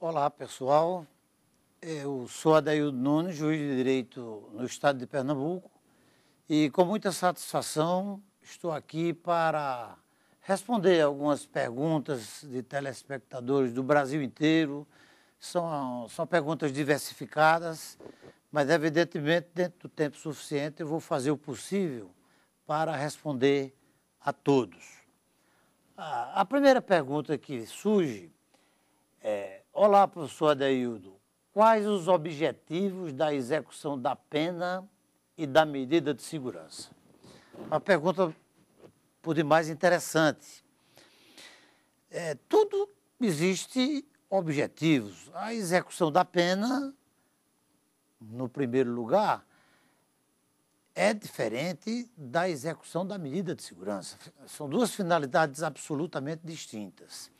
Olá, pessoal. Eu sou Adaildo Nunes, juiz de direito no estado de Pernambuco, e com muita satisfação estou aqui para responder algumas perguntas de telespectadores do Brasil inteiro. São perguntas diversificadas, mas evidentemente dentro do tempo suficiente eu vou fazer o possível para responder a todos. A primeira pergunta que surge é: olá, professor Adaildo, quais os objetivos da execução da pena e da medida de segurança? Uma pergunta por demais interessante. Tudo existe objetivos. A execução da pena, no primeiro lugar, é diferente da execução da medida de segurança. São duas finalidades absolutamente distintas.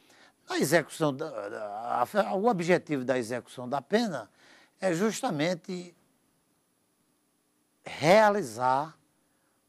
A execução o objetivo da execução da pena é justamente realizar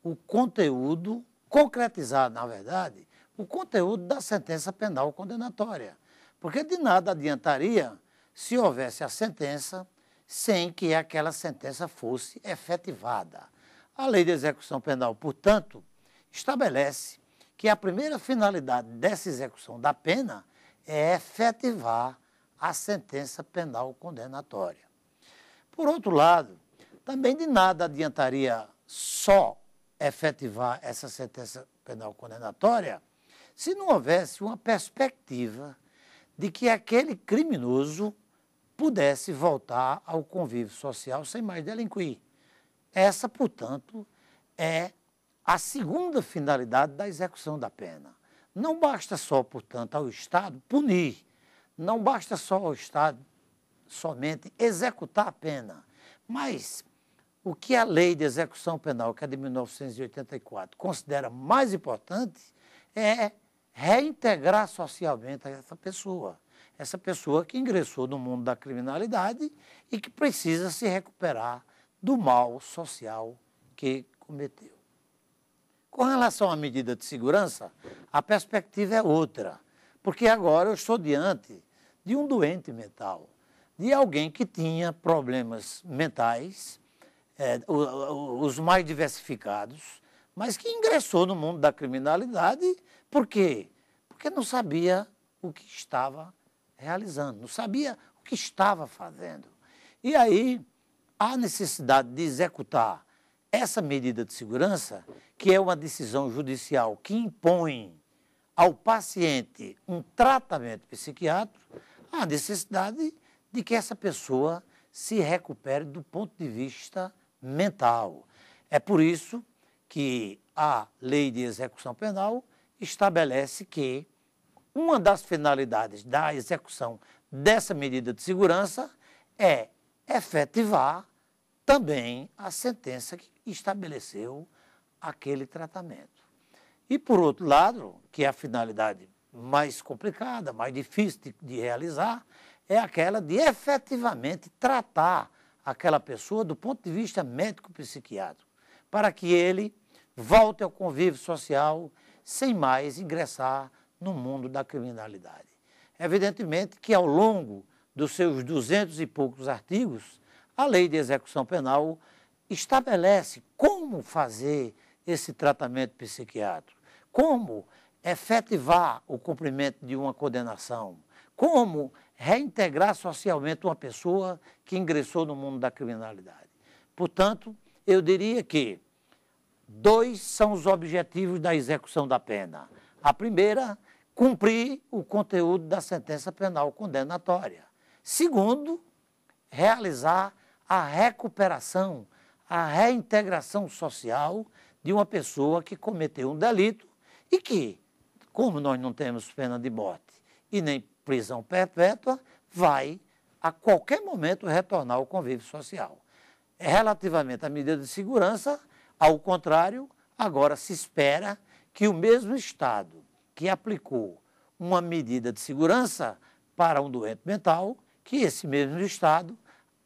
o conteúdo, concretizar, na verdade, o conteúdo da sentença penal condenatória. Porque de nada adiantaria se houvesse a sentença sem que aquela sentença fosse efetivada. A Lei de Execução Penal, portanto, estabelece que a primeira finalidade dessa execução da pena é efetivar a sentença penal condenatória. Por outro lado, também de nada adiantaria só efetivar essa sentença penal condenatória se não houvesse uma perspectiva de que aquele criminoso pudesse voltar ao convívio social sem mais delinquir. Essa, portanto, é a segunda finalidade da execução da pena. Não basta só, portanto, ao Estado punir, não basta só ao Estado somente executar a pena, mas o que a Lei de Execução Penal, que é de 1984, considera mais importante é reintegrar socialmente essa pessoa que ingressou no mundo da criminalidade e que precisa se recuperar do mal social que cometeu. Com relação à medida de segurança, a perspectiva é outra, porque agora eu estou diante de um doente mental, de alguém que tinha problemas mentais, os mais diversificados, mas que ingressou no mundo da criminalidade. Por quê? Porque não sabia o que estava realizando, não sabia o que estava fazendo. E aí, há necessidade de executar essa medida de segurança, que é uma decisão judicial que impõe ao paciente um tratamento psiquiátrico, há necessidade de que essa pessoa se recupere do ponto de vista mental. É por isso que a Lei de Execução Penal estabelece que uma das finalidades da execução dessa medida de segurança é efetivar também a sentença que estabeleceu aquele tratamento. E, por outro lado, que é a finalidade mais complicada, mais difícil de realizar, é aquela de efetivamente tratar aquela pessoa do ponto de vista médico-psiquiátrico, para que ele volte ao convívio social sem mais ingressar no mundo da criminalidade. Evidentemente que, ao longo dos seus 200 e poucos artigos, a Lei de Execução Penal estabelece como fazer esse tratamento psiquiátrico, como efetivar o cumprimento de uma condenação, como reintegrar socialmente uma pessoa que ingressou no mundo da criminalidade. Portanto, eu diria que dois são os objetivos da execução da pena. A primeira, cumprir o conteúdo da sentença penal condenatória. Segundo, realizar a recuperação, a reintegração social de uma pessoa que cometeu um delito e que, como nós não temos pena de morte e nem prisão perpétua, vai a qualquer momento retornar ao convívio social. Relativamente à medida de segurança, ao contrário, agora se espera que o mesmo Estado que aplicou uma medida de segurança para um doente mental, que esse mesmo Estado,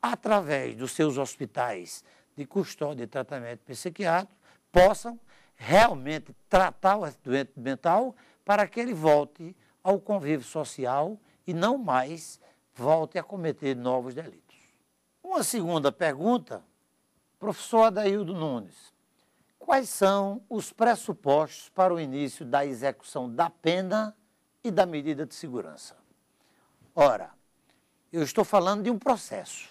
através dos seus hospitais de custódia e tratamento psiquiátrico, possam realmente tratar o doente mental para que ele volte ao convívio social e não mais volte a cometer novos delitos. Uma segunda pergunta, professor Adaildo Nunes. Quais são os pressupostos para o início da execução da pena e da medida de segurança? Ora, eu estou falando de um processo.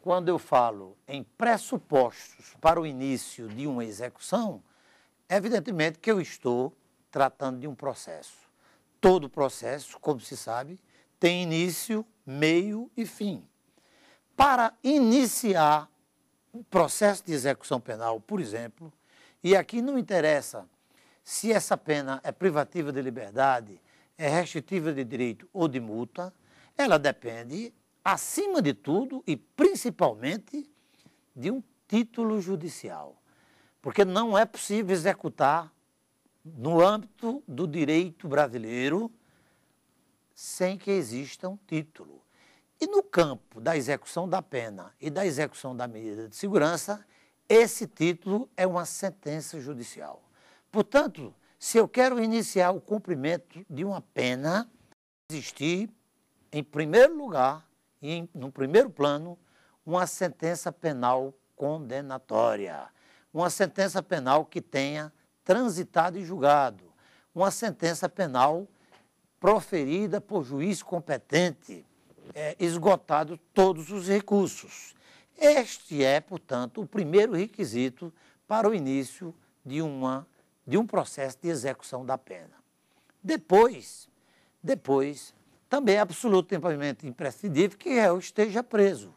Quando eu falo em pressupostos para o início de uma execução, evidentemente que eu estou tratando de um processo. Todo processo, como se sabe, tem início, meio e fim. Para iniciar um processo de execução penal, por exemplo, e aqui não interessa se essa pena é privativa de liberdade, é restritiva de direito ou de multa, ela depende, acima de tudo e principalmente, de um título judicial. Porque não é possível executar no âmbito do direito brasileiro sem que exista um título. E no campo da execução da pena e da execução da medida de segurança, esse título é uma sentença judicial. Portanto, se eu quero iniciar o cumprimento de uma pena, existir, em primeiro lugar e no primeiro plano, uma sentença penal condenatória. Uma sentença penal que tenha transitado e julgado. Uma sentença penal proferida por juiz competente, esgotado todos os recursos. Este é, portanto, o primeiro requisito para o início de um processo de execução da pena. Depois, também é absolutamente imprescindível que o réu esteja preso.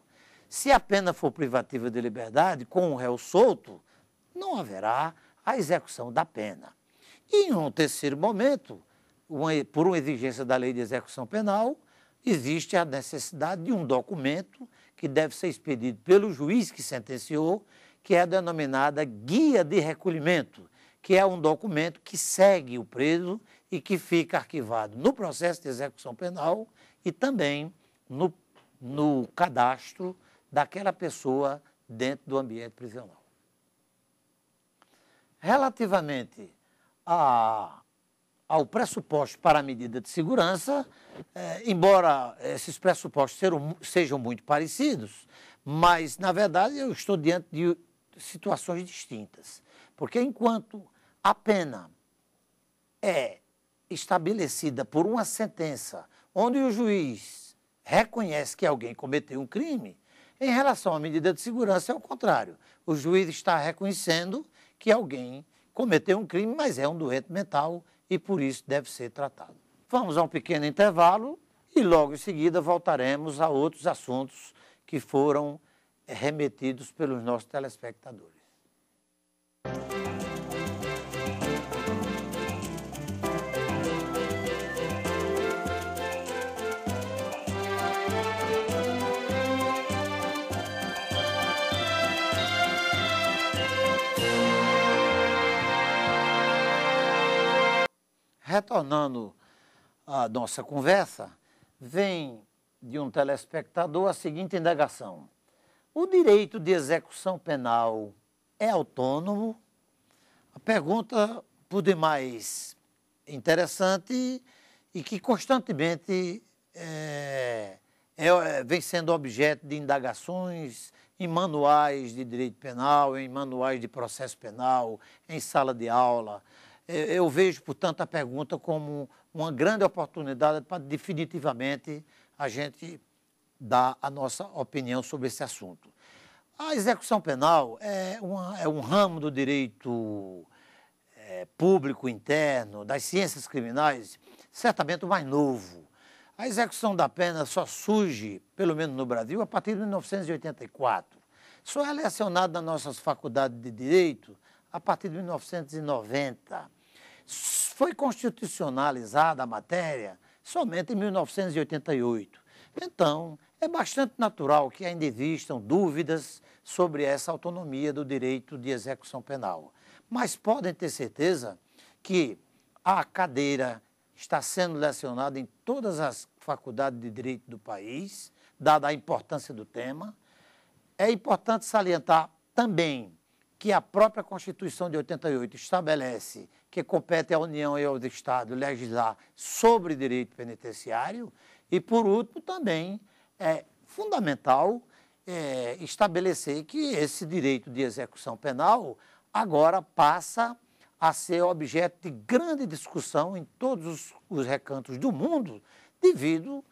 Se a pena for privativa de liberdade, com o réu solto, não haverá a execução da pena. E em um terceiro momento, por uma exigência da lei de execução penal, existe a necessidade de um documento que deve ser expedido pelo juiz que sentenciou, que é a denominada guia de recolhimento, que é um documento que segue o preso e que fica arquivado no processo de execução penal e também no cadastro daquela pessoa dentro do ambiente prisional. Relativamente ao pressuposto para a medida de segurança, embora esses pressupostos sejam muito parecidos, mas, na verdade, eu estou diante de situações distintas. Porque enquanto a pena é estabelecida por uma sentença onde o juiz reconhece que alguém cometeu um crime, em relação à medida de segurança é o contrário. O juiz está reconhecendo que alguém cometeu um crime, mas é um doente mental e por isso deve ser tratado. Vamos a um pequeno intervalo e logo em seguida voltaremos a outros assuntos que foram remetidos pelos nossos telespectadores. Retornando à nossa conversa, vem de um telespectador a seguinte indagação. O direito de execução penal é autônomo? A pergunta, por demais, interessante e que constantemente vem sendo objeto de indagações em manuais de direito penal, em manuais de processo penal, em sala de aula. Eu vejo, portanto, a pergunta como uma grande oportunidade para definitivamente a gente dar a nossa opinião sobre esse assunto. A execução penal é um ramo do direito público interno, das ciências criminais, certamente o mais novo. A execução da pena só surge, pelo menos no Brasil, a partir de 1984. Só é lecionado nas nossas faculdades de direito a partir de 1990. Foi constitucionalizada a matéria somente em 1988. Então, é bastante natural que ainda existam dúvidas sobre essa autonomia do direito de execução penal. Mas podem ter certeza que a cadeira está sendo lecionada em todas as faculdades de direito do país, dada a importância do tema. É importante salientar também que a própria Constituição de 88 estabelece que compete à União e aos Estados legislar sobre direito penitenciário e, por último, também é fundamental estabelecer que esse direito de execução penal agora passa a ser objeto de grande discussão em todos os recantos do mundo devido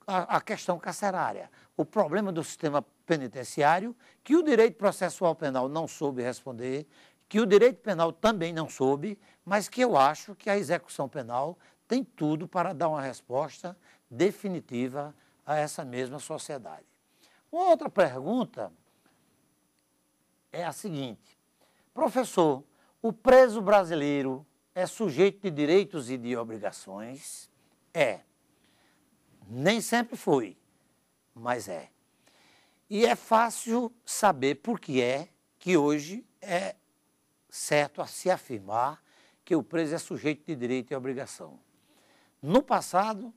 à questão carcerária. O problema do sistema penitenciário, que o direito processual penal não soube responder, que o direito penal também não soube, mas que eu acho que a execução penal tem tudo para dar uma resposta definitiva a essa mesma sociedade. Uma outra pergunta é a seguinte: professor, o preso brasileiro é sujeito de direitos e de obrigações? É. Nem sempre foi, mas é. E é fácil saber por que é que hoje é certo a se afirmar que o preso é sujeito de direito e obrigação. No passado,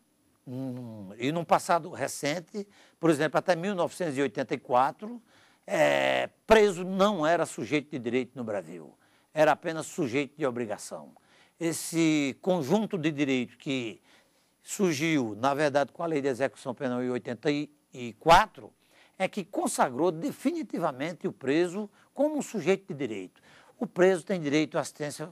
e num passado recente, por exemplo, até 1984, preso não era sujeito de direito no Brasil, era apenas sujeito de obrigação. Esse conjunto de direitos que surgiu, na verdade, com a Lei de Execução Penal em 84, é que consagrou definitivamente o preso como um sujeito de direito. O preso tem direito à assistência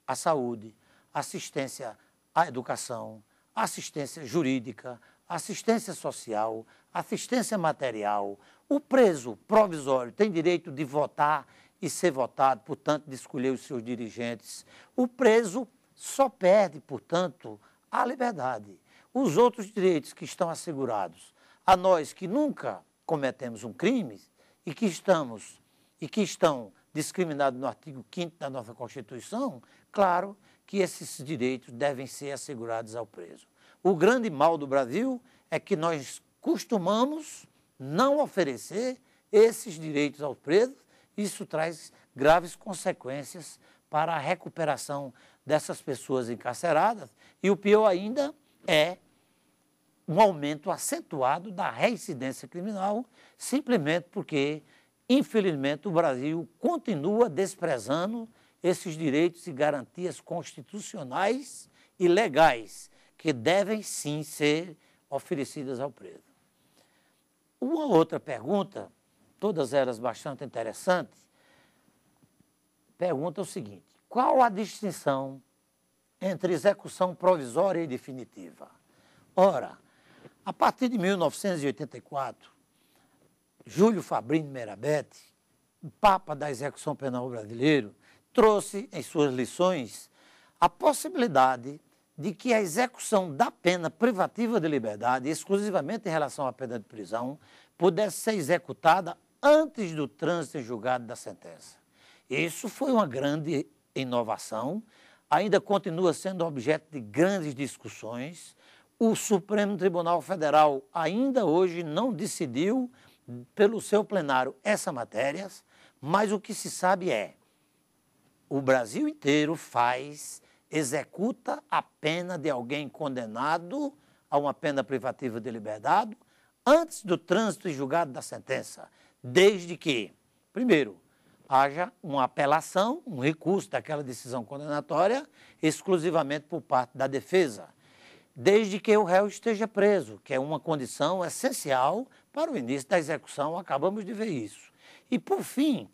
à saúde, assistência à educação, assistência jurídica, assistência social, assistência material. O preso provisório tem direito de votar e ser votado, portanto, de escolher os seus dirigentes. O preso só perde, portanto, a liberdade. Os outros direitos que estão assegurados a nós que nunca cometemos um crime e que estão discriminados no artigo 5º da nossa Constituição, claro que esses direitos devem ser assegurados ao preso. O grande mal do Brasil é que nós costumamos não oferecer esses direitos aos presos. Isso traz graves consequências para a recuperação dessas pessoas encarceradas e o pior ainda é um aumento acentuado da reincidência criminal, simplesmente porque, infelizmente, o Brasil continua desprezando esses direitos e garantias constitucionais e legais que devem sim ser oferecidas ao preso. Uma outra pergunta, todas elas bastante interessantes, pergunta o seguinte: qual a distinção entre execução provisória e definitiva? Ora, a partir de 1984, Júlio Fabrício Merabete, o Papa da execução penal brasileiro, trouxe em suas lições a possibilidade de que a execução da pena privativa de liberdade, exclusivamente em relação à pena de prisão, pudesse ser executada antes do trânsito em julgado da sentença. Isso foi uma grande inovação, ainda continua sendo objeto de grandes discussões. O Supremo Tribunal Federal ainda hoje não decidiu pelo seu plenário essa matéria, mas o que se sabe é o Brasil inteiro executa a pena de alguém condenado a uma pena privativa de liberdade antes do trânsito e julgado da sentença, desde que, primeiro, haja uma apelação, um recurso daquela decisão condenatória exclusivamente por parte da defesa, desde que o réu esteja preso, que é uma condição essencial para o início da execução, acabamos de ver isso. E, por fim,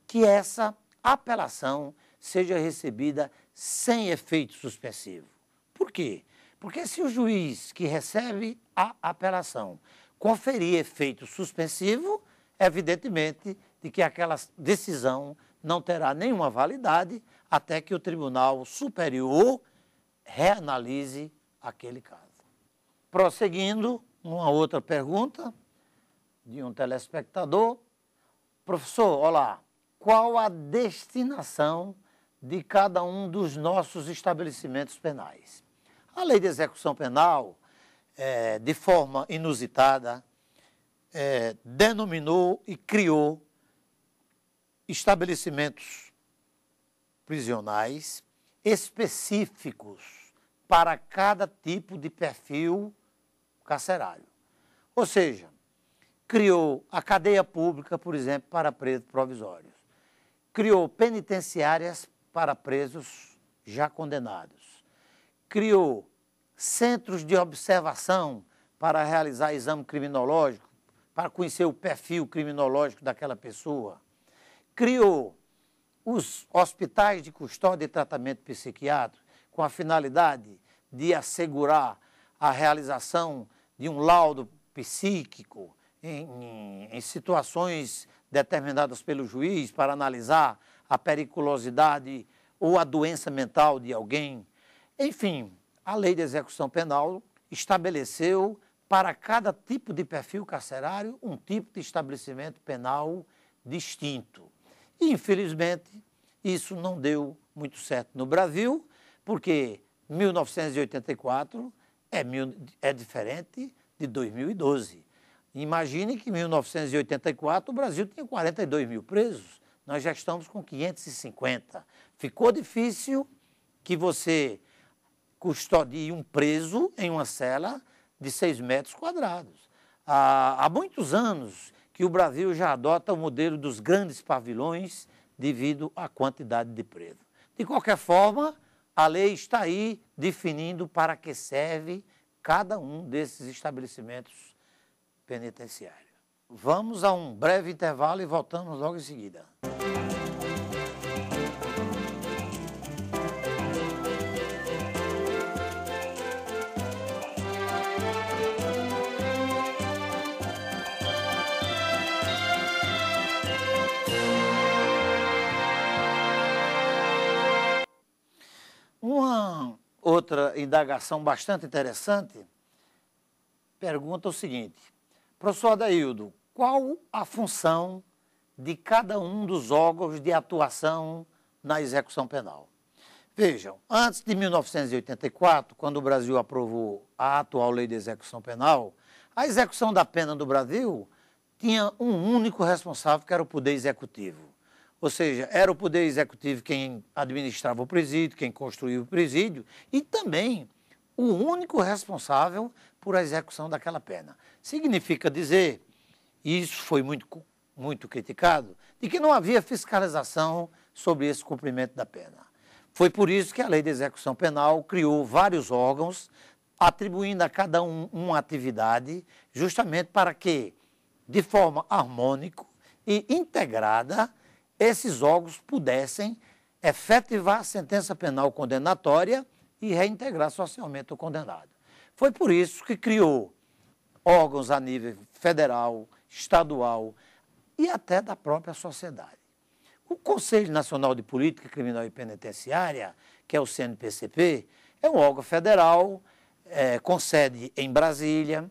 que essa apelação seja recebida sem efeito suspensivo. Por quê? Porque se o juiz que recebe a apelação conferir efeito suspensivo, evidentemente de que aquela decisão não terá nenhuma validade até que o Tribunal Superior reanalise aquele caso. Prosseguindo, uma outra pergunta de um telespectador. Professor, olá, qual a destinação de cada um dos nossos estabelecimentos penais? A Lei de Execução Penal, de forma inusitada, denominou e criou estabelecimentos prisionais específicos para cada tipo de perfil carcerário. Ou seja, criou a cadeia pública, por exemplo, para presos provisórios. Criou penitenciárias para presos já condenados. Criou centros de observação para realizar exame criminológico, para conhecer o perfil criminológico daquela pessoa. Criou os hospitais de custódia e tratamento psiquiátrico com a finalidade de assegurar a realização de um laudo psíquico em situações determinadas pelo juiz para analisar a periculosidade ou a doença mental de alguém. Enfim, a lei de execução penal estabeleceu para cada tipo de perfil carcerário um tipo de estabelecimento penal distinto. E, infelizmente, isso não deu muito certo no Brasil, porque 1984 é diferente de 2012. Imagine que em 1984 o Brasil tinha 42 mil presos, nós já estamos com 550. Ficou difícil que você custodie um preso em uma cela de 6 metros quadrados. Há muitos anos que o Brasil já adota o modelo dos grandes pavilhões devido à quantidade de presos. De qualquer forma, a lei está aí definindo para que serve cada um desses estabelecimentos penitenciários. Vamos a um breve intervalo e voltamos logo em seguida. Uma outra indagação bastante interessante pergunta o seguinte: professor Adaildo, qual a função de cada um dos órgãos de atuação na execução penal? Vejam, antes de 1984, quando o Brasil aprovou a atual lei de execução penal, a execução da pena no Brasil tinha um único responsável, que era o Poder Executivo. Ou seja, era o Poder Executivo quem administrava o presídio, quem construía o presídio e também o único responsável por a execução daquela pena. Significa dizer, e isso foi muito criticado, de que não havia fiscalização sobre esse cumprimento da pena. Foi por isso que a Lei de Execução Penal criou vários órgãos, atribuindo a cada um uma atividade, justamente para que, de forma harmônica e integrada, esses órgãos pudessem efetivar a sentença penal condenatória e reintegrar socialmente o condenado. Foi por isso que criou órgãos a nível federal, estadual e até da própria sociedade. O Conselho Nacional de Política Criminal e Penitenciária, que é o CNPCP, é um órgão federal, com sede em Brasília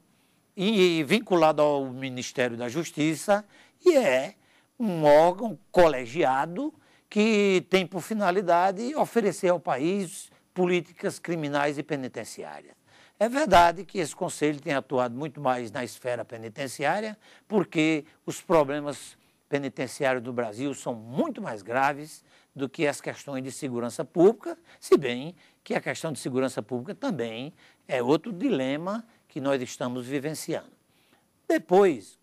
e vinculado ao Ministério da Justiça, e é um órgão colegiado que tem por finalidade oferecer ao país políticas criminais e penitenciárias. É verdade que esse conselho tem atuado muito mais na esfera penitenciária, porque os problemas penitenciários do Brasil são muito mais graves do que as questões de segurança pública, se bem que a questão de segurança pública também é outro dilema que nós estamos vivenciando. Depois,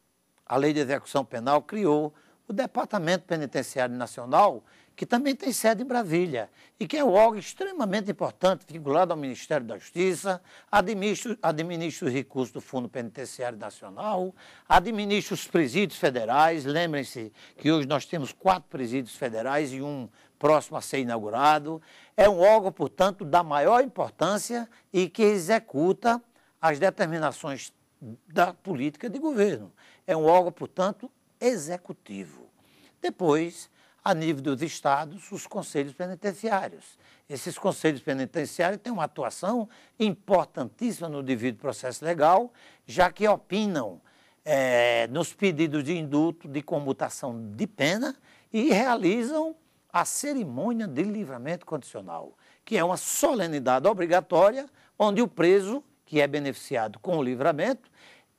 a Lei de Execução Penal criou o Departamento Penitenciário Nacional, que também tem sede em Brasília, e que é um órgão extremamente importante, vinculado ao Ministério da Justiça, administra os recursos do Fundo Penitenciário Nacional, administra os presídios federais. Lembrem-se que hoje nós temos 4 presídios federais e um próximo a ser inaugurado. É um órgão, portanto, da maior importância e que executa as determinações da política de governo. É um órgão, portanto, executivo. Depois, a nível dos estados, os conselhos penitenciários. Esses conselhos penitenciários têm uma atuação importantíssima no devido processo legal, já que opinam nos pedidos de indulto, de comutação de pena e realizam a cerimônia de livramento condicional, que é uma solenidade obrigatória, onde o preso, que é beneficiado com o livramento,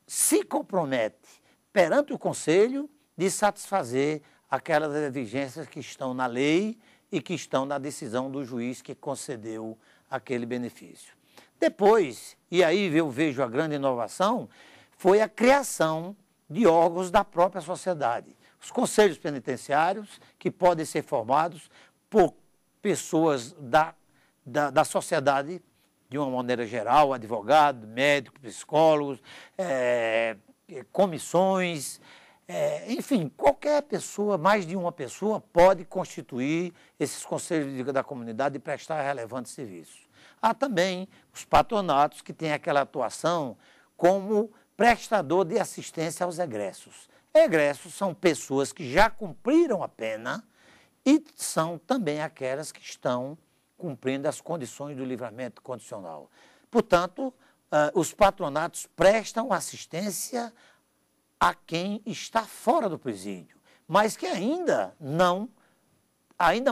se compromete perante o Conselho de satisfazer aquelas exigências que estão na lei e que estão na decisão do juiz que concedeu aquele benefício. Depois, e aí eu vejo a grande inovação, foi a criação de órgãos da própria sociedade. Os conselhos penitenciários, que podem ser formados por pessoas da sociedade de uma maneira geral, advogado, médico, psicólogos, comissões, enfim, qualquer pessoa, mais de uma pessoa, pode constituir esses conselhos da comunidade e prestar relevantes serviços. Há também os patronatos, que têm aquela atuação como prestador de assistência aos egressos. Egressos são pessoas que já cumpriram a pena e são também aquelas que estão cumprindo as condições do livramento condicional. Portanto, os patronatos prestam assistência a quem está fora do presídio, mas que ainda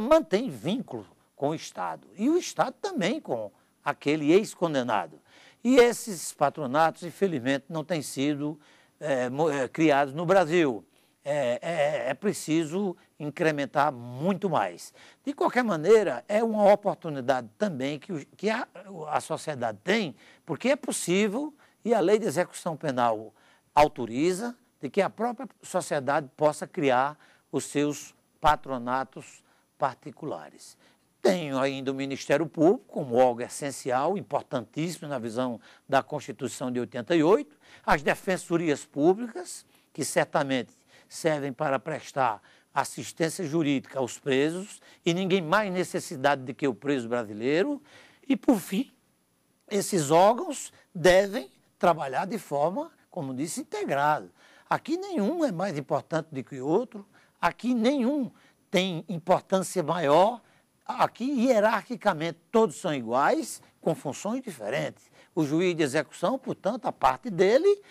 mantém vínculo com o Estado. E o Estado também com aquele ex-condenado. E esses patronatos, infelizmente, não têm sido criados no Brasil. É preciso incrementar muito mais. De qualquer maneira, é uma oportunidade também que a sociedade tem, porque é possível, e a lei de execução penal autoriza, de que a própria sociedade possa criar os seus patronatos particulares. Tenho ainda o Ministério Público como órgão essencial, importantíssimo na visão da Constituição de 88, as defensorias públicas, que certamente servem para prestar assistência jurídica aos presos, e ninguém mais necessidade do que o preso brasileiro, e, por fim, esses órgãos devem trabalhar de forma, como disse, integrada. Aqui nenhum é mais importante do que o outro, aqui nenhum tem importância maior. Aqui, hierarquicamente, todos são iguais, com funções diferentes. O juiz de execução, portanto, a parte dele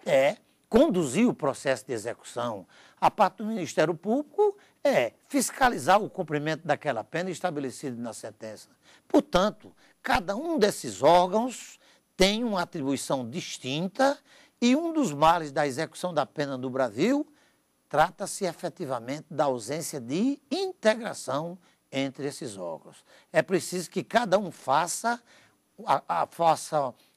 é conduzir o processo de execução. A parte do Ministério Público é fiscalizar o cumprimento daquela pena estabelecida na sentença. Portanto, cada um desses órgãos tem uma atribuição distinta e um dos males da execução da pena no Brasil trata-se efetivamente da ausência de integração entre esses órgãos. É preciso que cada um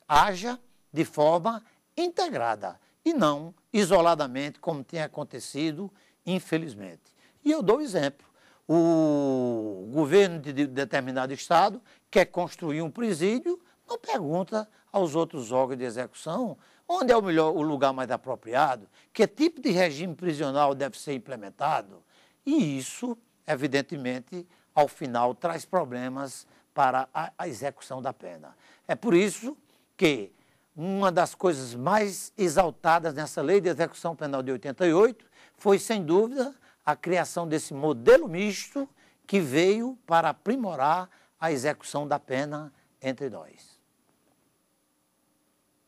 haja de forma integrada e não isoladamente, como tem acontecido, infelizmente. E eu dou exemplo. O governo de determinado estado quer construir um presídio, não pergunta aos outros órgãos de execução onde é o lugar mais apropriado, que tipo de regime prisional deve ser implementado. E isso, evidentemente, ao final, traz problemas para a execução da pena. É por isso que uma das coisas mais exaltadas nessa Lei de Execução Penal de 88 foi, sem dúvida, a criação desse modelo misto que veio para aprimorar a execução da pena entre nós.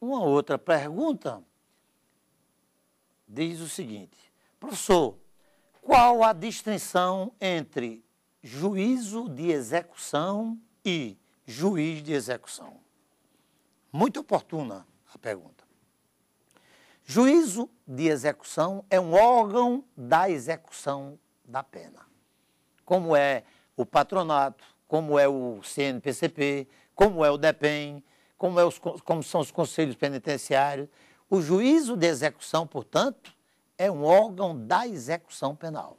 Uma outra pergunta diz o seguinte: professor, qual a distinção entre juízo de execução e juiz de execução? Muito oportuna a pergunta. Juízo de execução é um órgão da execução da pena, como é o patronato, como é o CNPCP, como é o DEPEN, como são os conselhos penitenciários. O juízo de execução, portanto, é um órgão da execução penal.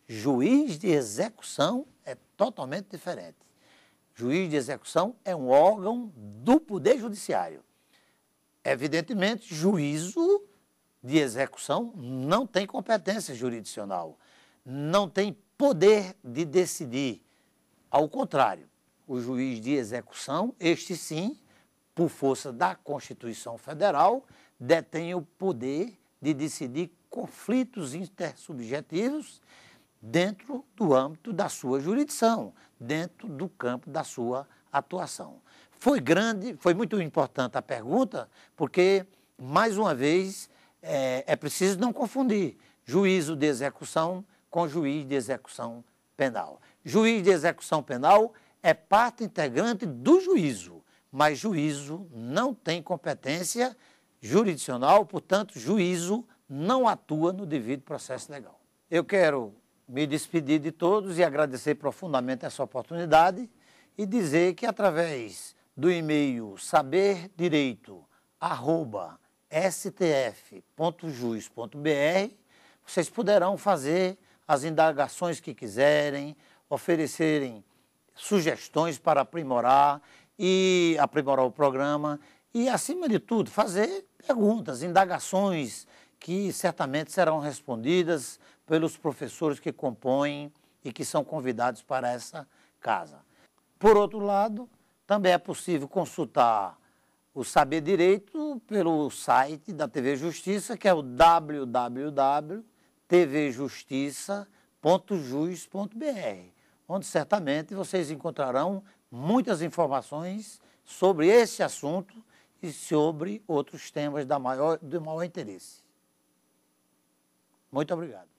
Juiz de execução é totalmente diferente. Juiz de execução é um órgão do Poder Judiciário. Evidentemente, juízo de execução não tem competência jurisdicional, não tem poder de decidir. Ao contrário, o juiz de execução, este sim, por força da Constituição Federal, detém o poder de decidir conflitos intersubjetivos dentro do âmbito da sua jurisdição, dentro do campo da sua atuação. Foi muito importante a pergunta, porque, mais uma vez, é preciso não confundir juízo de execução com juiz de execução penal. Juiz de execução penal é parte integrante do juízo, mas juízo não tem competência jurisdicional, portanto, juízo não atua no devido processo legal. Eu quero me despedir de todos e agradecer profundamente essa oportunidade e dizer que, através do e-mail saberdireito@stf.jus.br, vocês poderão fazer as indagações que quiserem, oferecerem sugestões para aprimorar e aprimorar o programa e, acima de tudo, fazer perguntas, indagações que certamente serão respondidas pelos professores que compõem e que são convidados para essa casa. Por outro lado, também é possível consultar o Saber Direito pelo site da TV Justiça, que é o www.tvjustiça.jus.br, onde certamente vocês encontrarão muitas informações sobre esse assunto e sobre outros temas de maior interesse. Muito obrigado.